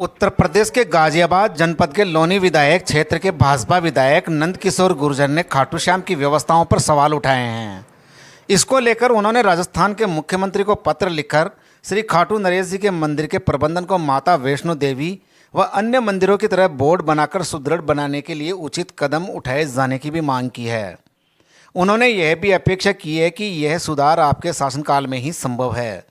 उत्तर प्रदेश के गाजियाबाद जनपद के लोनी विधायक क्षेत्र के भाजपा विधायक नंदकिशोर गुर्जर ने खाटू श्याम की व्यवस्थाओं पर सवाल उठाए हैं। इसको लेकर उन्होंने राजस्थान के मुख्यमंत्री को पत्र लिखकर श्री खाटू नरेश जी के मंदिर के प्रबंधन को माता वैष्णो देवी व अन्य मंदिरों की तरह बोर्ड बनाकर सुदृढ़ बनाने के लिए उचित कदम उठाए जाने की भी मांग की है। उन्होंने यह भी अपेक्षा की है कि यह सुधार आपके शासनकाल में ही संभव है,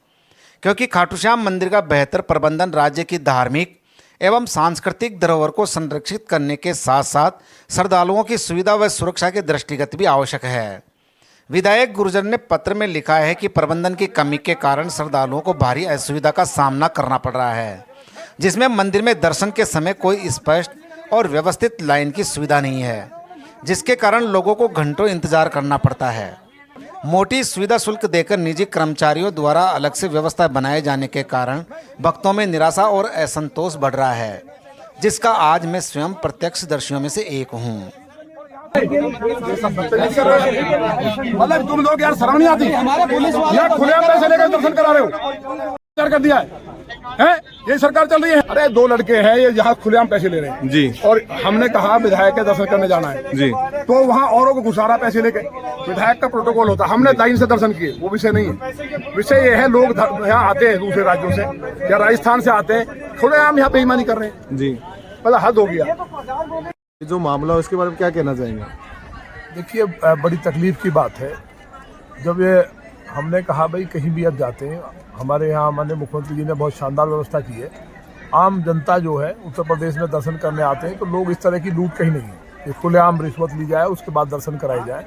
क्योंकि खाटू श्याम मंदिर का बेहतर प्रबंधन राज्य की धार्मिक एवं सांस्कृतिक धरोहर को संरक्षित करने के साथ साथ श्रद्धालुओं की सुविधा व सुरक्षा के दृष्टिगत भी आवश्यक है। विधायक गुर्जर ने पत्र में लिखा है कि प्रबंधन की कमी के कारण श्रद्धालुओं को भारी असुविधा का सामना करना पड़ रहा है, जिसमें मंदिर में दर्शन के समय कोई स्पष्ट और व्यवस्थित लाइन की सुविधा नहीं है, जिसके कारण लोगों को घंटों इंतजार करना पड़ता है। मोटी सुविधा शुल्क देकर निजी कर्मचारियों द्वारा अलग से व्यवस्था बनाए जाने के कारण भक्तों में निराशा और असंतोष बढ़ रहा है, जिसका आज मैं स्वयं प्रत्यक्षदर्शियों में से एक हूँ। मतलब तुम लोग यार शर्म नहीं आती, यार खुले पैसे लेकर दर्शन करा रहे हो, कर दिया है ये सरकार चल रही है। अरे दो लड़के हैं ये यहाँ खुलेआम पैसे ले रहे हैं जी, और हमने कहा विधायक के दर्शन करने जाना है जी, तो वहाँ औरों को घुसा रहा पैसे लेके। विधायक का प्रोटोकॉल होता है, हमने लाइन से दर्शन किए, वो विषय नहीं है। विषय ये है लोग यहाँ आते हैं दूसरे राज्यों से या राजस्थान से आते हैं, खुलेआम यहाँ बेईमानी कर रहे हैं जी। मतलब हद हो गया। जो मामला है उसके बारे में क्या कहना चाहेंगे? देखिए बड़ी तकलीफ की बात है। जब ये हमने कहा भाई कहीं भी अब जाते हैं, हमारे यहाँ माननीय मुख्यमंत्री जी ने बहुत शानदार व्यवस्था की है। आम जनता जो है उत्तर प्रदेश में दर्शन करने आते हैं तो लोग इस तरह की लूट कहीं नहीं है कि खुलेआम रिश्वत ली जाए उसके बाद दर्शन कराई जाए।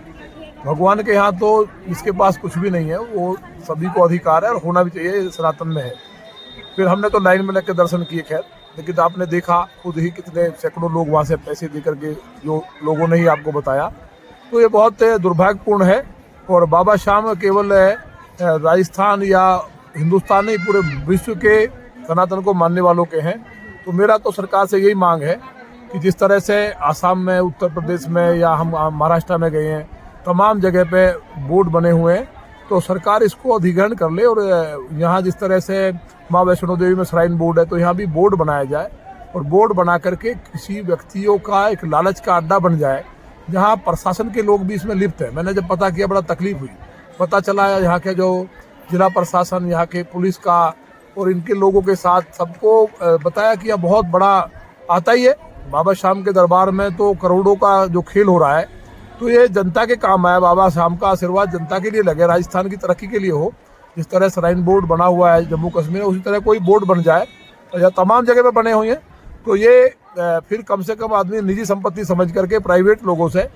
भगवान के यहाँ तो इसके पास कुछ भी नहीं है, वो सभी को अधिकार है और होना भी चाहिए, सनातन में है। फिर हमने तो लाइन में लग के दर्शन किए, खैर, लेकिन आपने देखा खुद ही कितने सैकड़ों लोग वहाँ से पैसे दे करके, जो लोगों ने ही आपको बताया, तो ये बहुत दुर्भाग्यपूर्ण है। और बाबा श्याम केवल राजस्थान या हिंदुस्तान नहीं, पूरे विश्व के सनातन को मानने वालों के हैं। तो मेरा तो सरकार से यही मांग है कि जिस तरह से आसाम में, उत्तर प्रदेश में या हम महाराष्ट्र में गए हैं, तमाम जगह पे बोर्ड बने हुए हैं, तो सरकार इसको अधिग्रहण कर ले और यहाँ जिस तरह से माँ वैष्णो देवी में श्राइन बोर्ड है तो यहाँ भी बोर्ड बनाया जाए और बोर्ड बना करके किसी व्यक्तियों का एक लालच का अड्डा बन जाए, जहाँ प्रशासन के लोग भी इसमें लिप्त है। मैंने जब पता किया बड़ा तकलीफ हुई, पता चला यहाँ के जो जिला प्रशासन, यहाँ के पुलिस का और इनके लोगों के साथ सबको बताया कि यह बहुत बड़ा आता ही है। बाबा श्याम के दरबार में तो करोड़ों का जो खेल हो रहा है, तो ये जनता के काम आया। बाबा श्याम का आशीर्वाद जनता के लिए लगे, राजस्थान की तरक्की के लिए हो। जिस तरह श्राइन बोर्ड बना हुआ है जम्मू कश्मीर में, उसी तरह कोई बोर्ड बन जाए या तमाम जगह पे बने हुए हैं, तो ये फिर कम से कम आदमी निजी संपत्ति समझ करके प्राइवेट लोगों से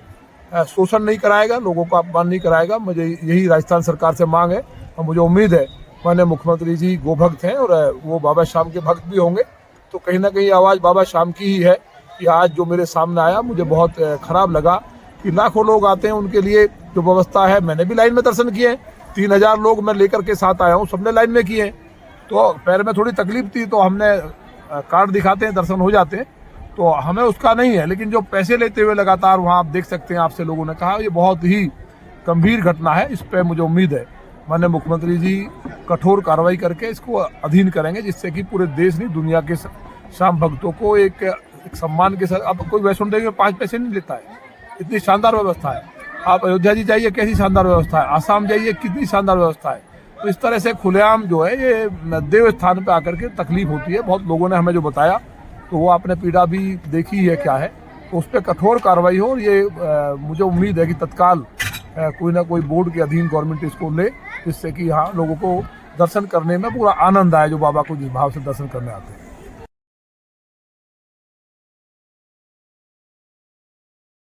शोषण नहीं कराएगा, लोगों का अपमान नहीं कराएगा। मुझे यही राजस्थान सरकार से मांग है और मुझे उम्मीद है माननीय मुख्यमंत्री जी गोभक्त हैं और वो बाबा श्याम के भक्त भी होंगे, तो कहीं ना कहीं आवाज़ बाबा श्याम की ही है कि आज जो मेरे सामने आया मुझे बहुत खराब लगा कि लाखों लोग आते हैं, उनके लिए जो व्यवस्था है। मैंने भी लाइन में दर्शन किए, 3000 लोग मैं लेकर के साथ आया हूँ, सबने लाइन में किए। तो पैर में थोड़ी तकलीफ थी तो हमने कार्ड दिखाते हैं, दर्शन हो जाते हैं, तो हमें उसका नहीं है। लेकिन जो पैसे लेते हुए लगातार वहाँ आप देख सकते हैं, आपसे लोगों ने कहा, ये बहुत ही गंभीर घटना है। इस पर मुझे उम्मीद है माननीय मुख्यमंत्री जी कठोर कार्रवाई करके इसको अधीन करेंगे, जिससे कि पूरे देश नहीं दुनिया के श्याम भक्तों को एक सम्मान के साथ। अब कोई वैष्णो देवी में 5 पैसे नहीं लेता है, इतनी शानदार व्यवस्था है। आप अयोध्या जी जाइए, कैसी शानदार व्यवस्था है, आसाम जाइए, कितनी शानदार व्यवस्था है। तो इस तरह से खुलेआम जो है ये देव स्थान पर आकर के तकलीफ होती है। बहुत लोगों ने हमें जो बताया, तो वो आपने पीड़ा भी देखी है क्या है, तो उस पर कठोर कार्रवाई हो। और ये मुझे उम्मीद है कि तत्काल कोई ना कोई बोर्ड के अधीन गवर्नमेंट इसको ले, जिससे कि यहाँ लोगों को दर्शन करने में पूरा आनंद आए, जो बाबा को जिस भाव से दर्शन करने आते हैं।